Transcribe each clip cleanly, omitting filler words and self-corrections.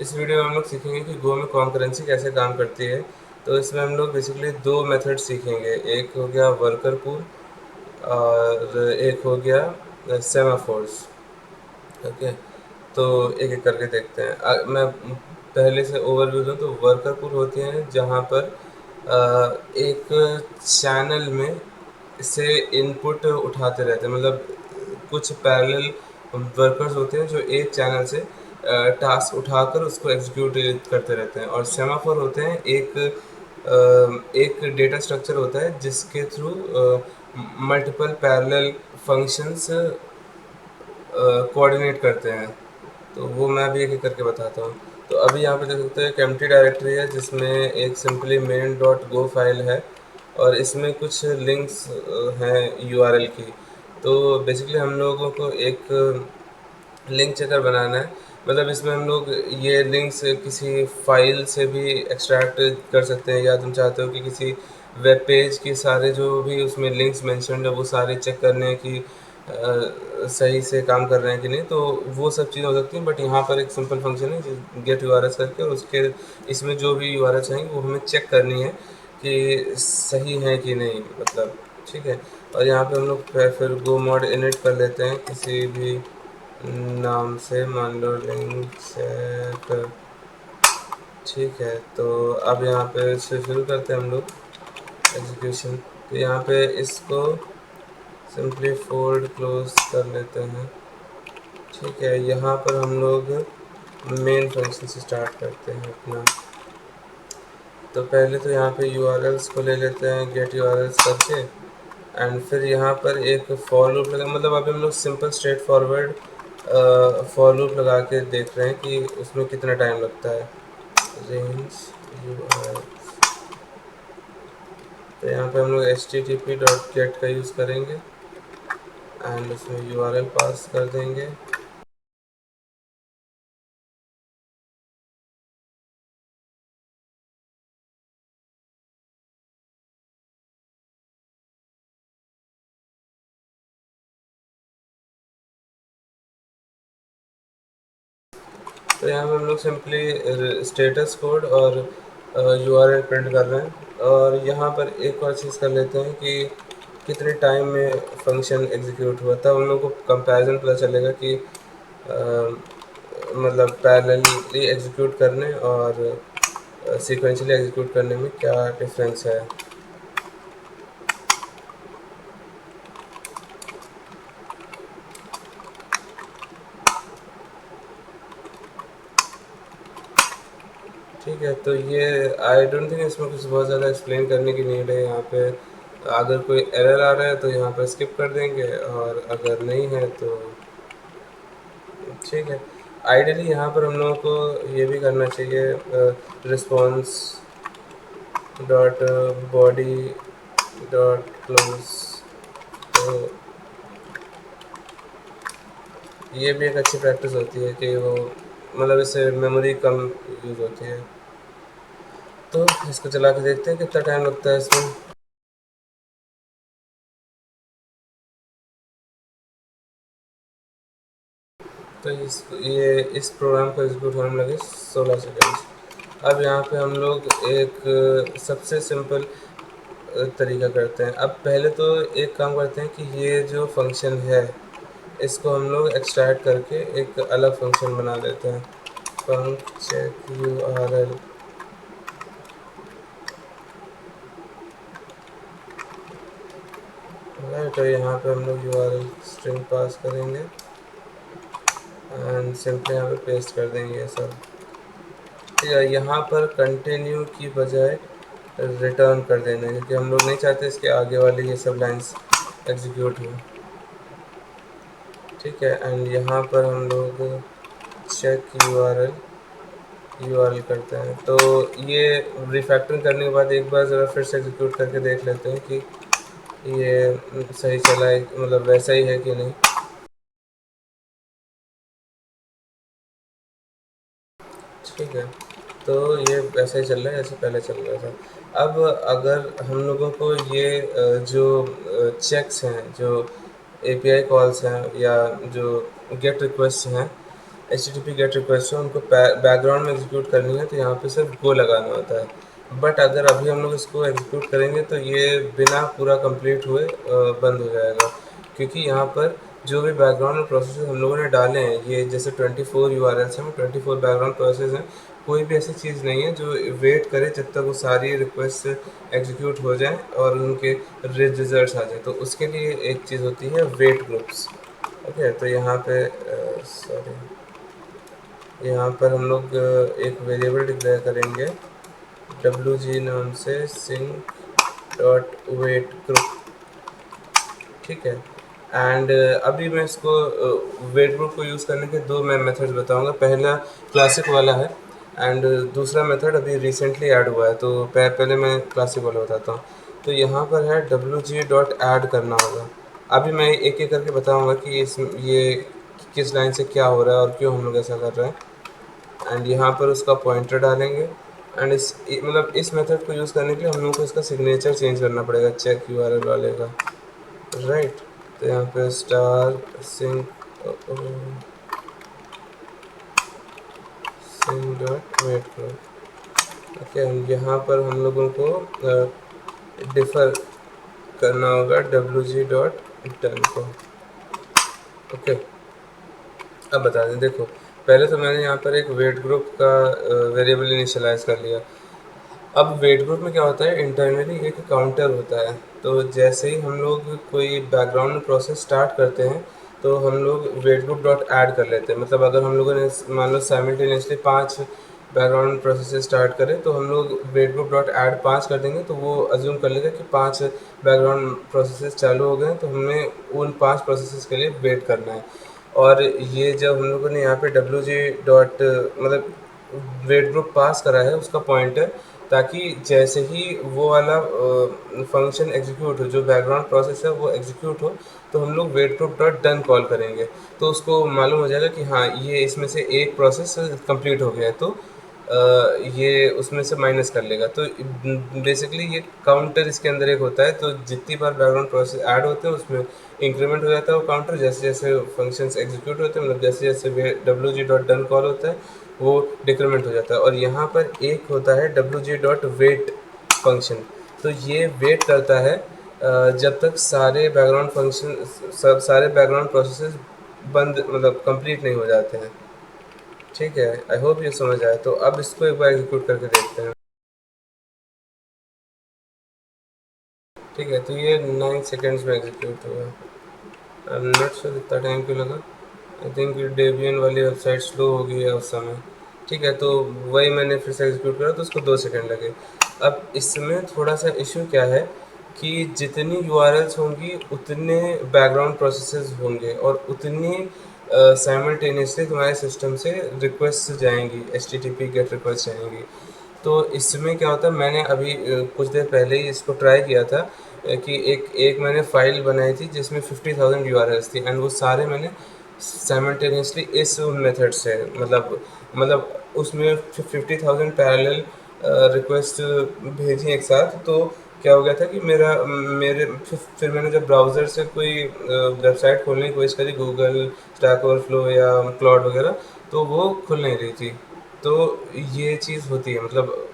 इस वीडियो में हम लोग सीखेंगे कि गो में कॉन्करेंसी कैसे काम करती है। तो इसमें हम लोग बेसिकली दो मेथड सीखेंगे, एक हो गया वर्कर पूल और एक हो गया सेमाफोर्स। ओके, तो एक एक करके देखते हैं। मैं पहले से ओवरव्यू दूँ तो वर्कर पूल होती हैं जहाँ पर एक चैनल में से इनपुट उठाते रहते हैं, मतलब कुछ पैरेलल वर्कर्स होते हैं जो एक चैनल से टास्क उठाकर उसको एग्जीक्यूट करते रहते हैं। और सेमाफोर होते हैं एक डेटा स्ट्रक्चर होता है जिसके through multiple parallel functions coordinate करते हैं। तो वो मैं अभी एक एक करके बताता हूँ। तो अभी यहाँ पे देख सकते हैं एक एम्प्टी डायरेक्टरी है जिसमें एक simply main dot go file है और इसमें कुछ लिंक्स हैं यूआरएल की। तो बेसिकली हम लोगों को एक लिंक चेकर बनाना है, मतलब इसमें हम लोग ये लिंक्स किसी फाइल से भी एक्सट्रैक्ट कर सकते हैं, या तुम चाहते हो कि किसी वेब पेज के सारे जो भी उसमें लिंक्स मेंशन्ड है वो सारे चेक करने हैं कि सही से काम कर रहे हैं कि नहीं, तो वो सब चीज़ें हो सकती हैं। बट यहाँ पर एक सिंपल फंक्शन है गेट यूआरएस करके, और उसके इसमें जो भी यूआरएस हैं वो हमें चेक करनी है कि सही है कि नहीं, मतलब ठीक है। और यहाँ पे हम लोग फिर गो मॉड इनिट कर लेते हैं किसी भी नाम से, मान लो लिंक चेक। ठीक है, तो अब यहाँ पे से शुरू करते हैं हम लोग एग्जीक्यूशन। तो यहाँ पे इसको सिंपली फोल्ड क्लोज कर लेते हैं। ठीक है, यहाँ पर हम लोग मेन फंक्शन से स्टार्ट करते हैं अपना। तो पहले तो यहाँ पे यूआरएल्स को ले लेते हैं गेट यूआरएल्स करके, एंड फिर यहाँ पर एक फॉर लूप लगा, मतलब अभी हम लोग simple straight forward for loop लगा के देख रहे हैं कि उसमें कितना टाइम लगता है। रेंज यूआरएल, तो यहाँ पे हम लोग http.get का यूज़ करेंगे एंड उसमें यूआरएल पास कर देंगे। तो यहाँ पे हम लोग सिंपली स्टेटस कोड और यूआरएल प्रिंट कर रहे हैं। और यहाँ पर एक और चीज़ कर लेते हैं कि कितने टाइम में फंक्शन एग्जीक्यूट हुआ, तब हम लोग को कंपैरिजन पता चलेगा कि मतलब पैरेलली एग्जीक्यूट करने और सीक्वेंशियली एग्जीक्यूट करने में क्या डिफरेंस है। ठीक है, तो ये आई डोंट थिंक इसमें कुछ बहुत ज़्यादा एक्सप्लेन करने की नीड है। यहाँ पे अगर कोई एरर आ रहा है तो यहाँ पर स्किप कर देंगे, और अगर नहीं है तो ठीक है। आइडियली यहाँ पर हम लोगों को ये भी करना चाहिए response dot body dot close. तो ये भी एक अच्छी प्रैक्टिस होती है कि वो, मतलब इससे मेमोरी कम यूज़ होती है। तो इसको चला के देखते हैं कितना टाइम लगता है इसमें। तो इस प्रोग्राम को एग्जीक्यूट होने में लगे 16 सेकेंड। अब यहाँ पे हम लोग एक सबसे सिंपल तरीका करते हैं। अब पहले तो एक काम करते हैं कि ये जो फंक्शन है इसको हम लोग एक्सट्रैक्ट करके एक अलग फंक्शन बना लेते हैं, फंक चेक यूआरएल। तो यहाँ पे हम लोग यूआरएल स्ट्रिंग पास करेंगे एंड सिंपली यहाँ पे पेस्ट कर देंगे ये सब। ठीक है, यहाँ पर कंटिन्यू की बजाय रिटर्न कर देना है, क्योंकि हम लोग नहीं चाहते इसके आगे वाली ये सब लाइंस एग्जीक्यूट हो। ठीक है, एंड यहाँ पर हम लोग चेक यूआरएल करते हैं। तो ये रिफैक्टरिंग करने के बाद एक बार ज़रा फिर से एग्जीक्यूट करके देख लेते हैं कि ये सही चला है, मतलब वैसा ही है कि नहीं। ठीक है, तो ये वैसा ही चल रहा है जैसे पहले चल रहा था। अब अगर हम लोगों को ये जो चेक्स हैं, जो एपीआई कॉल्स हैं या जो गेट रिक्वेस्ट हैं, H T T P gate request है उनको बैकग्राउंड में एग्जीक्यूट करनी है तो यहाँ पे सिर्फ गो लगाना होता है। बट अगर अभी हम लोग इसको एग्जीक्यूट करेंगे तो ये बिना पूरा कंप्लीट हुए बंद हो जाएगा, क्योंकि यहाँ पर जो भी बैकग्राउंड में प्रोसेस हम लोगों ने डाले हैं, ये जैसे 24 यूआरएल्स हैं, 24 बैकग्राउंड प्रोसेस हैं, कोई भी ऐसी चीज़ नहीं है जो वेट करे जब तक वो सारी रिक्वेस्ट एग्जीक्यूट हो जाए और उनके रिजल्ट्स आ जाए। तो उसके लिए एक चीज़ होती है वेट ग्रुप्स। ओके, तो यहाँ पे सॉरी, यहाँ पर हम लोग एक वेरिएबल डिक्लेयर करेंगे डब्ल्यू जी नाम से, सिंक डॉट वेट ग्रुप। ठीक है। एंड अभी मैं इसको वेट ग्रुप को यूज़ करने के दो मैं मेथड्स बताऊंगा। पहला क्लासिक वाला है एंड दूसरा मेथड अभी रिसेंटली ऐड हुआ है। तो पहले मैं क्लासिक वाला बताता हूँ। तो यहाँ पर है डब्ल्यू जी डॉट ऐड करना होगा। अभी मैं एक एक करके बताऊंगा कि ये किस लाइन से क्या हो रहा है और क्यों हम लोग ऐसा कर रहे हैं। एंड यहाँ पर उसका पॉइंटर डालेंगे एंड मतलब इस मेथड को यूज़ करने के लिए हम लोग को इसका सिग्नेचर चेंज करना पड़ेगा चेक यूआरएल वाले का, राइट। तो यहाँ पे star sync sync dot wait करो। ओके, यहाँ पर हम लोगों को डिफर करना होगा डब्ल्यू जी डॉट डन को। ओके, अब बता दें, देखो पहले तो मैंने यहाँ पर एक वेट ग्रुप का वेरिएबल इनिशियलाइज कर लिया। अब वेट ग्रुप में क्या होता है, इंटरनली एक काउंटर होता है। तो जैसे ही हम लोग कोई बैकग्राउंड प्रोसेस स्टार्ट करते हैं तो हम लोग वेट ग्रुप डॉट ऐड कर लेते हैं। मतलब अगर हम लोगों ने मान लो साइमल्टेनियसली 5 बैकग्राउंड प्रोसेस स्टार्ट करें तो हम लोग वेट ग्रुप डॉट ऐड 5 कर देंगे, तो वो अज्यूम कर लेगा कि 5 बैकग्राउंड प्रोसेस चालू हो गए हैं, तो हमें उन 5 प्रोसेस के लिए वेट करना है। और ये जब हम लोगों ने यहाँ पे डब्ल्यू जी डॉट मतलब वेट ग्रुप पास करा है उसका पॉइंटर, ताकि जैसे ही वो वाला फंक्शन एग्जीक्यूट हो, जो बैकग्राउंड प्रोसेस है वो एग्जीक्यूट हो, तो हम लोग wait group dot done call करेंगे। तो उसको मालूम हो जाएगा कि हाँ ये इसमें से एक प्रोसेस कंप्लीट हो गया है, तो ये उसमें से माइनस कर लेगा। तो बेसिकली ये काउंटर इसके अंदर एक होता है। तो जितनी बार बैकग्राउंड प्रोसेस ऐड होते हैं उसमें इंक्रीमेंट हो जाता है वो काउंटर, जैसे जैसे फंक्शंस एग्जीक्यूट होते हैं, मतलब जैसे जैसे W G dot done call होता है वो डिक्रीमेंट हो जाता है। और यहाँ पर एक होता है W G dot wait function. तो ये वेट करता है जब तक सारे बैकग्राउंड फंक्शन सारे बैकग्राउंड प्रोसेसेस बंद मतलब कंप्लीट नहीं हो जाते हैं। ठीक है, आई होप ये समझ आया। तो अब इसको एक बार एग्जीक्यूट करके देखते हैं। ठीक है, तो ये 9 सेकेंड्स में एग्जीक्यूट हुआ। आई एम नॉट श्योर इतना टाइम क्यों लगा। आई थिंक डेबियन वाली वेबसाइट स्लो हो गई है उस समय। ठीक है, तो वही मैंने फिर से एग्जीक्यूट करा तो उसको 2 सेकेंड लगे। अब इसमें थोड़ा सा इशू क्या है कि जितनी यूआरएल्स होंगी उतने बैकग्राउंड प्रोसेसेस होंगे और उतनी साइमल्टेनियसली तुम्हारे सिस्टम से रिक्वेस्ट जाएंगी, H T T P gate request जाएंगी। तो इसमें क्या होता है, मैंने अभी कुछ देर पहले ही इसको ट्राई किया था कि एक एक मैंने फ़ाइल बनाई थी जिसमें 50,000 यूआरएल्स थी एंड वो सारे मैंने साइमल्टेनियसली इस मेथड से मतलब उसमें 50,000 पैरेलल रिक्वेस्ट भेजी एक साथ। तो क्या हो गया था कि मेरे फिर मैंने जब ब्राउज़र से कोई वेबसाइट खोलने की कोशिश करी, गूगल स्टैक ओवरफ्लो या क्लाउड वगैरह, तो वो खुल नहीं रही थी। तो ये चीज़ होती है, मतलब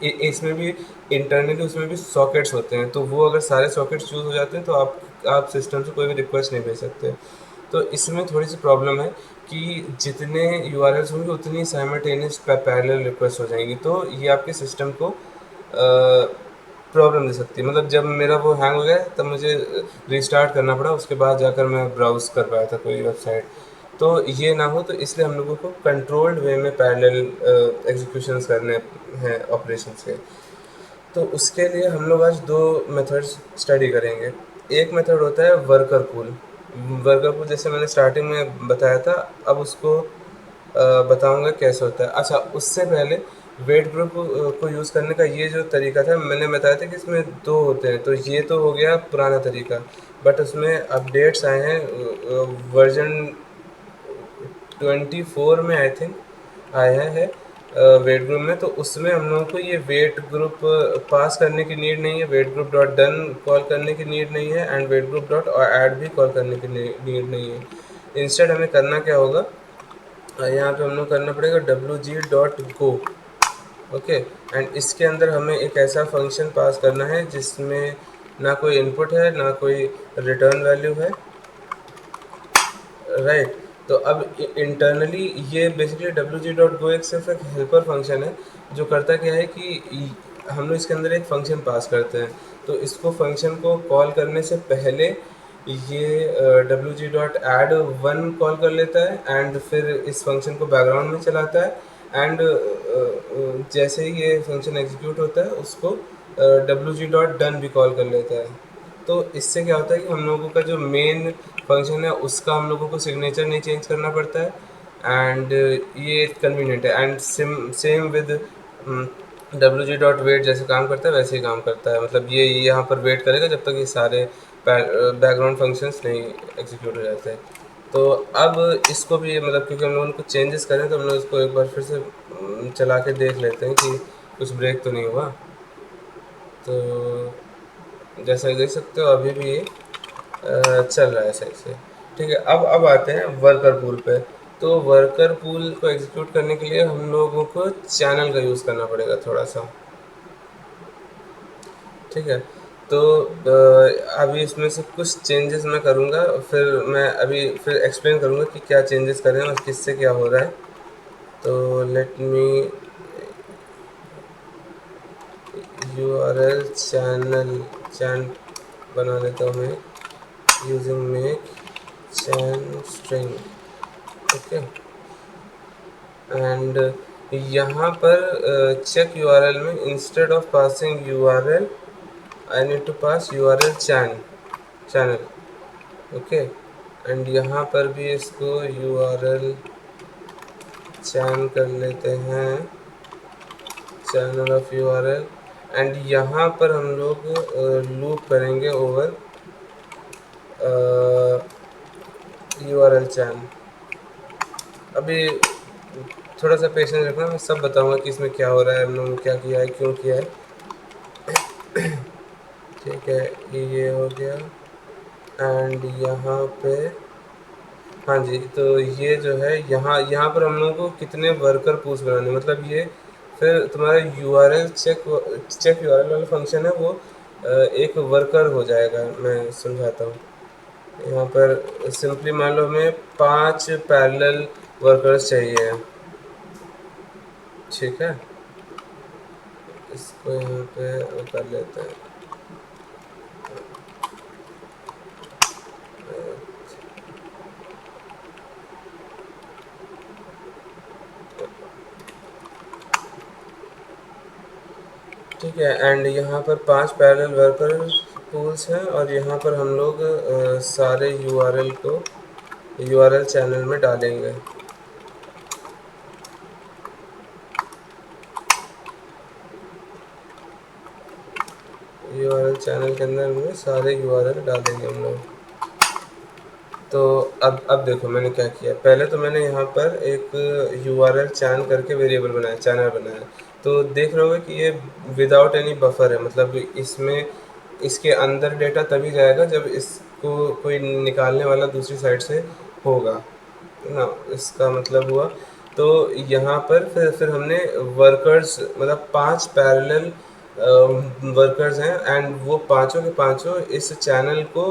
इसमें भी इंटरनली उसमें भी सॉकेट्स होते हैं। तो वो अगर सारे सॉकेट्स चूज़ हो जाते हैं तो आप सिस्टम से कोई भी रिक्वेस्ट नहीं भेज सकते। तो इसमें थोड़ी सी प्रॉब्लम है कि जितने यूआरएल्स होंगे उतनी साइमल्टेनियस पैरेलल रिक्वेस्ट हो जाएंगी। तो ये आपके सिस्टम को प्रॉब्लम दे सकती है। मतलब जब मेरा वो हैंग हो गया तब मुझे रिस्टार्ट करना पड़ा, उसके बाद जाकर मैं ब्राउज़ कर पाया था कोई वेबसाइट। तो ये ना हो तो इसलिए हम लोगों को कंट्रोल्ड वे में पैरेलल एग्जीक्यूशंस करने हैं ऑपरेशंस के। तो उसके लिए हम लोग आज दो मेथड्स स्टडी करेंगे। एक मेथड होता है वर्कर पूल। वर्कर पूल जैसे मैंने स्टार्टिंग में बताया था, अब उसको बताऊंगा कैसे होता है। अच्छा, उससे पहले वेट ग्रुप को यूज़ करने का ये जो तरीका था मैंने बताया था कि इसमें दो होते हैं। तो ये तो हो गया पुराना तरीका, बट उसमें अपडेट्स आए हैं वर्जन 24 में आई थिंक आया है वेट ग्रुप में। तो उसमें हम लोगों को ये वेट ग्रुप पास करने की नीड नहीं है, wait group dot done call करने की नीड नहीं है and wait group dot add भी कॉल करने की नीड नहीं है। इंस्टेड हमें करना क्या होगा यहाँ पे हम लोग करना पड़ेगा wg.go। ओके, एंड इसके अंदर हमें एक ऐसा फंक्शन पास करना है जिसमें ना कोई इनपुट है ना कोई रिटर्न वैल्यू है, राइट। तो अब इंटरनली ये बेसिकली wg.go एक सिर्फ एक हेल्पर फंक्शन है जो करता क्या है कि हम लोग इसके अंदर एक फंक्शन पास करते हैं। तो इसको फंक्शन को कॉल करने से पहले ये wg.add वन कॉल कर लेता है एंड फिर इस फंक्शन को बैकग्राउंड में चलाता है एंड जैसे ही ये फंक्शन एग्जीक्यूट होता है उसको wg.done भी कॉल कर लेता है। तो इससे क्या होता है कि हम लोगों का जो मेन फंक्शन है उसका हम लोगों को सिग्नेचर नहीं चेंज करना पड़ता है एंड ये कन्वीनियंट है एंड सेम विद wg.wait जैसे काम करता है वैसे ही काम करता है। मतलब ये यहाँ पर वेट करेगा जब तक ये सारे बैकग्राउंड फंक्शंस नहीं एग्जीक्यूट हो जाते हैं। तो अब इसको भी मतलब क्योंकि हम लोगों ने कुछ चेंजेस करें तो हम लोग इसको एक बार फिर से चला के देख लेते हैं कि कुछ ब्रेक तो नहीं हुआ। तो जैसा कि देख सकते हो अभी भी ये चल रहा है सही से। ठीक है, अब आते हैं वर्कर पूल पे। तो वर्कर पूल को एग्जीक्यूट करने के लिए हम लोगों को चैनल का यूज़ करना पड़ेगा थोड़ा सा। ठीक है, तो अभी इसमें से कुछ चेंजेस मैं करूँगा, फिर मैं अभी फिर एक्सप्लेन करूँगा कि क्या चेंजेस करें और किससे क्या हो रहा है। तो लेट मी URL चैन बना लेता हूँ मैं using make chan string. Okay, and यहाँ पर चेक URL में instead of passing URL I need to pass URL channel. Okay, and यहाँ पर भी इसको URL चैन कर लेते हैं, चैनल ऑफ URL। एंड यहाँ पर हम लोग लूप करेंगे ओवर URL चैन। अभी थोड़ा सा पेशेंस रखना, मैं सब बताऊंगा कि इसमें क्या हो रहा है, हम लोगों ने क्या किया है, क्यों किया है। ठीक है, ये हो गया एंड यहाँ पे हाँ जी। तो ये जो है यहाँ यहाँ पर हम लोगों को कितने वर्कर पूल्स बनाने, मतलब ये फिर तुम्हारा URL चेक URL वाला फंक्शन है वो एक वर्कर हो जाएगा। मैं समझाता हूँ। यहाँ पर सिंपली मान लो हमें 5 पैरेलल वर्कर्स चाहिए। ठीक है, इसको यहाँ पे वो कर लेते हैं। ठीक है, एंड यहाँ पर 5 पैरेलल वर्कर पूल्स हैं और यहाँ पर हम लोग सारे URL को URL चैनल में डालेंगे। URL चैनल के अंदर में सारे URL डालेंगे हम लोग। तो अब देखो मैंने क्या किया। पहले तो मैंने यहाँ पर एक URL चैन करके वेरिएबल बनाया, चैनल बनाया। तो देख रहे होगे कि ये विदाउट एनी बफर है, मतलब इसमें इसके अंदर डेटा तभी जाएगा जब इसको कोई निकालने वाला दूसरी साइड से होगा ना। इसका मतलब हुआ तो यहाँ पर फिर हमने वर्कर्स मतलब 5 पैरेलल वर्कर्स हैं एंड वो पांचों के पांचों इस चैनल को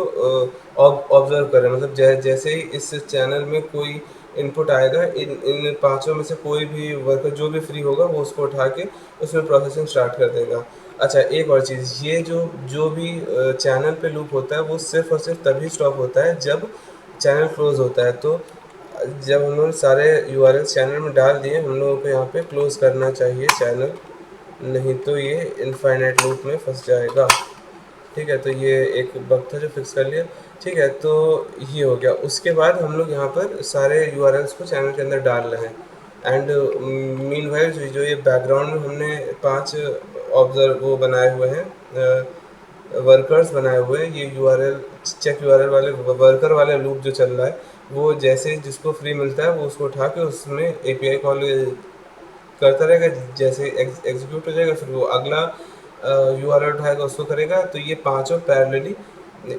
ऑब्जर्व कर रहे हैं। मतलब जैसे ही इस चैनल में कोई इनपुट आएगा, इन इन पांचों में से कोई भी वर्कर जो भी फ्री होगा वो उसको उठा के उसमें प्रोसेसिंग स्टार्ट कर देगा। अच्छा, एक और चीज़, ये जो जो भी चैनल पे लूप होता है वो सिर्फ और सिर्फ तभी स्टॉप होता है जब चैनल क्लोज होता है। तो जब हम लोग सारे URL चैनल में डाल दिए, हम लोगों को यहाँ पे क्लोज करना चाहिए चैनल, नहीं तो ये इनफाइनाइट लूप में फंस जाएगा। ठीक है, तो ये एक बग था जो फिक्स कर लिया। ठीक है, तो ये हो गया। उसके बाद हम लोग यहाँ पर सारे URLs को चैनल के अंदर डाल रहे हैं एंड मीनवाइल जो ये बैकग्राउंड में हमने 5 ऑब्जर्व वो बनाए हुए हैं, वर्कर्स बनाए हुए हैं, ये URL चेक URL वाले वर्कर वाले लूप जो चल रहा है वो जैसे जिसको फ्री मिलता है वो उसको उठा के उसमें API कॉल करता रहेगा। जैसे एग्जीक्यूट हो जाएगा फिर वो अगला URL उठाएगा उसको करेगा। तो ये पांचों पैरेलली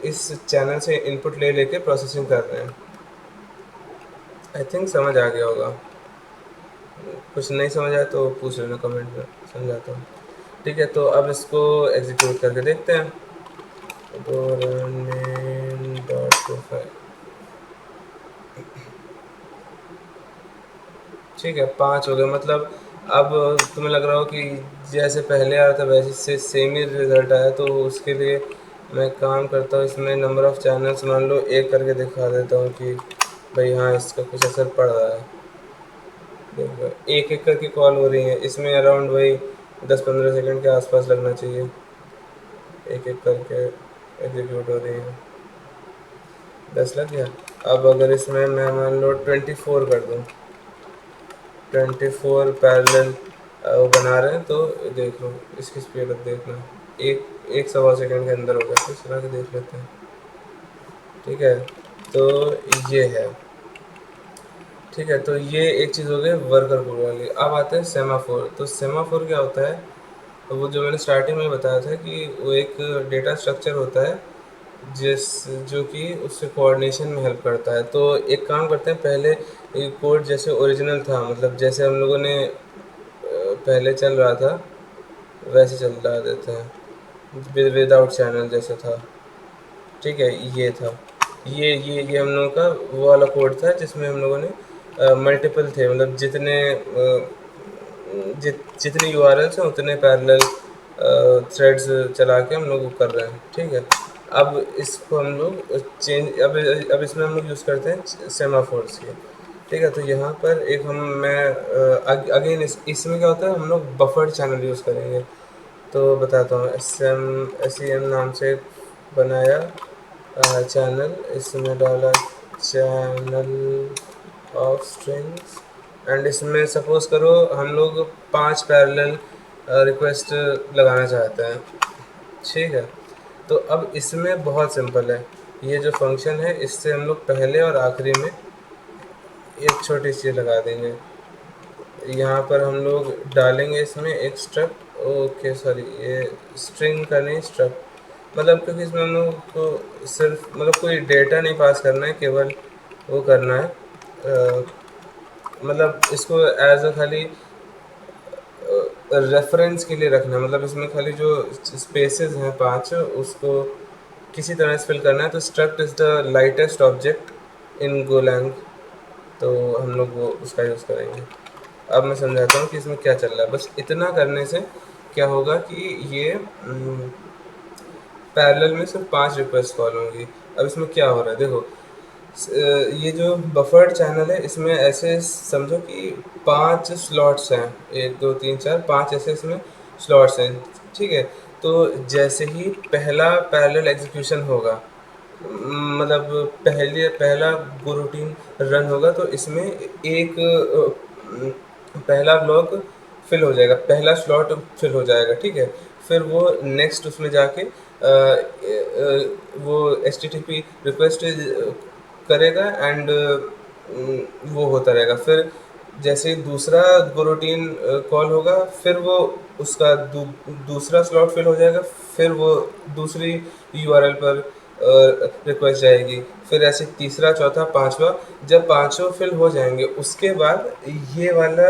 इस चैनल से इनपुट ले लेके प्रोसेसिंग कर रहे हैं। आई थिंक समझ आ गया होगा। कुछ नहीं समझ आया तो पूछ लेना कमेंट में, समझाता हूँ। ठीक है, तो अब इसको एग्जीक्यूट करके देखते हैं। डॉट ठीक है, 5 हो गए। मतलब अब तुम्हें लग रहा हो कि जैसे पहले आया था वैसे से सेम ही रिजल्ट आया, तो उसके लिए मैं काम करता हूँ, इसमें नंबर ऑफ़ चैनल्स मान लो एक करके दिखा देता हूँ कि भाई हाँ इसका कुछ असर पड़ रहा है। देखो एक एक करके कॉल हो रही है, इसमें अराउंड वही 10-15 सेकंड के आसपास लगना चाहिए, एक एक करके एग्जीक्यूट हो रही है। 10 लग गया। अब अगर इसमें मैं मान लो 24 कर दूँ, 24 पैरेलल वो बना रहे हैं, तो देख लो इसकी स्पीड अब देखना, एक सवा सेकंड के अंदर हो गया। तो चला के देख लेते हैं। ठीक है, तो ये है। ठीक है, तो ये एक चीज़ हो गई वर्कर कोड वाली। अब आते हैं सेमाफोर। तो सेमाफोर क्या होता है? तो वो जो मैंने स्टार्टिंग में बताया था कि वो एक डेटा स्ट्रक्चर होता है जिस जो कि उससे कोऑर्डिनेशन में हेल्प करता है। तो एक काम करते हैं, पहले ये कोड जैसे ओरिजिनल था, मतलब जैसे हम लोगों ने पहले चल रहा था वैसे चल रहा देते हैं, विदाउट चैनल जैसे था। ठीक है, ये था, ये हम लोगों का वो वाला कोड था जिसमें हम लोगों ने मल्टीपल थे, मतलब जितने यूआरएल्स हैं उतने पैरेलल थ्रेड्स चला के हम लोग वो कर रहे हैं। ठीक है, अब इसको हम लोग चेंज, अब इसमें हम लोग यूज़ करते हैं सेमाफोर्स के। ठीक है, तो यहाँ पर एक मैं अगेन इसमें क्या होता है, हम लोग बफर्ड चैनल यूज़ करेंगे। तो बताता हूँ, एस ई एम नाम से बनाया चैनल, इसमें डाला चैनल ऑफ स्ट्रिंग्स, एंड इसमें सपोज करो हम लोग 5 पैरेलल रिक्वेस्ट लगाना चाहते हैं। ठीक है, तो अब इसमें बहुत सिंपल है, ये जो फंक्शन है इससे हम लोग पहले और आखिरी में एक छोटी सी लगा देंगे। यहाँ पर हम लोग डालेंगे इसमें एक स्ट्रक्ट, ओके सॉरी ये स्ट्रिंग का नहीं स्ट्रक्ट, मतलब क्योंकि इसमें हम लोग को सिर्फ मतलब कोई डेटा नहीं पास करना है, केवल वो करना है मतलब इसको एज अ खाली रेफरेंस के लिए रखना है। मतलब इसमें खाली जो स्पेसेस हैं 5 उसको किसी तरह से फिल करना है। तो struct is the lightest object in Golang, तो हम लोग वो उसका यूज़ करेंगे। अब मैं समझाता हूँ कि इसमें क्या चल रहा है। बस इतना करने से क्या होगा कि ये पैरेलल में सिर्फ 5 रिक्वेस्ट कॉल होंगी। अब इसमें क्या हो रहा है देखो, ये जो बफर्ड चैनल है इसमें ऐसे समझो कि 5 स्लॉट्स हैं, 1 2 3 4 5 ऐसे इसमें स्लॉट्स हैं। ठीक है, तो जैसे ही पहला पैरेलल एग्जीक्यूशन होगा, मतलब पहला गो रूटीन रन होगा, तो इसमें एक पहला ब्लॉक फिल हो जाएगा, पहला स्लॉट फिल हो जाएगा। ठीक है, फिर वो नेक्स्ट उसमें जाके वो H T T P request करेगा, एंड वो होता रहेगा। फिर जैसे ही दूसरा गोरोटीन कॉल होगा, फिर वो उसका दूसरा स्लॉट फिल हो जाएगा, फिर वो दूसरी यूआरएल पर रिक्वेस्ट जाएगी, फिर ऐसे तीसरा चौथा पांचवा। जब पांचों फिल हो जाएंगे उसके बाद ये वाला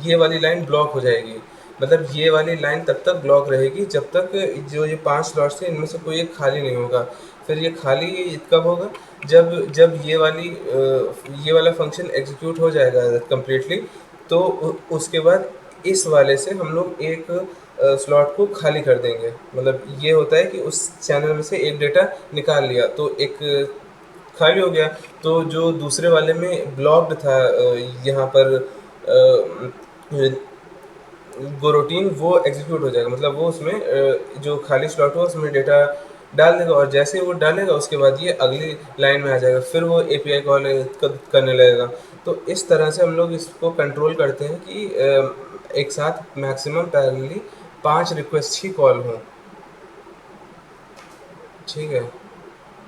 ये वाली लाइन ब्लॉक हो जाएगी। मतलब ये वाली लाइन तब तक ब्लॉक रहेगी जब तक जो ये 5 स्लॉट्स थे इनमें से कोई एक खाली नहीं होगा। फिर ये खाली कब होगा, जब जब ये वाला फंक्शन एग्जीक्यूट हो जाएगा कम्प्लीटली, तो उसके बाद इस वाले से हम लोग एक स्लॉट को खाली कर देंगे। मतलब ये होता है कि उस चैनल में से एक डेटा निकाल लिया तो एक खाली हो गया, तो जो दूसरे वाले में ब्लॉक्ड था यहाँ पर गोरोटीन, वो एग्जीक्यूट हो जाएगा। मतलब वो उसमें जो खाली स्लॉट हुआ उसमें डेटा डाल देगा, और जैसे ही वो डालेगा उसके बाद ये अगली लाइन में आ जाएगा, फिर वो एपीआई कॉल करने लगेगा। तो इस तरह से हम लोग इसको कंट्रोल करते हैं कि एक साथ मैक्सिमम पैरेलली 5 रिक्वेस्ट ही कॉल हों। ठीक है,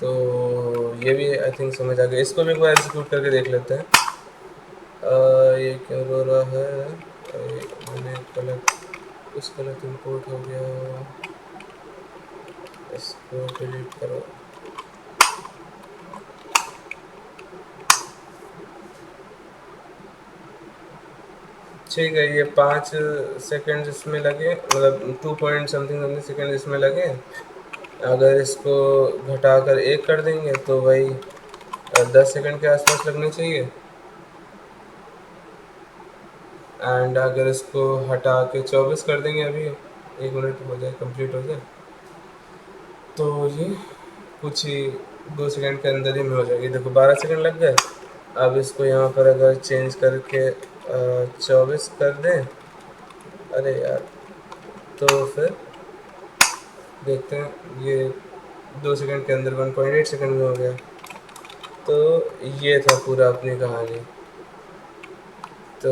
तो ये भी आई थिंक समझ आ गया। इसको भी एक बार एग्जीक्यूट करके देख लेते हैं। ये क्यों रो रहा है, मैंने गलत उस गलत इंपोर्ट हो गया, इसको डिलीट करो। ठीक है, ये 5 सेकेंड इसमें लगे, मतलब 2 पॉइंट समथिंग समथिंग सेकेंड इसमें लगे। अगर इसको घटाकर 1 कर देंगे तो वही 10 सेकेंड के आसपास लगने चाहिए। एंड अगर इसको हटा के 24 कर देंगे, अभी 1 मिनट हो जाए, कंप्लीट हो जाए, तो ये कुछ ही 2 सेकेंड के अंदर ही में हो जाएगी। देखो 12 सेकेंड लग गए। अब इसको यहाँ पर अगर चेंज करके 24 कर दें, अरे यार, तो फिर देखते हैं, ये 2 सेकेंड के अंदर 1.8 सेकेंड में हो गया। तो ये था पूरा अपनी कहानी। तो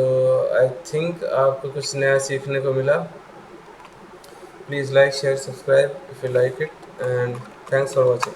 आई थिंक आपको कुछ नया सीखने को मिला। Please like share subscribe if you like it, and thanks for watching.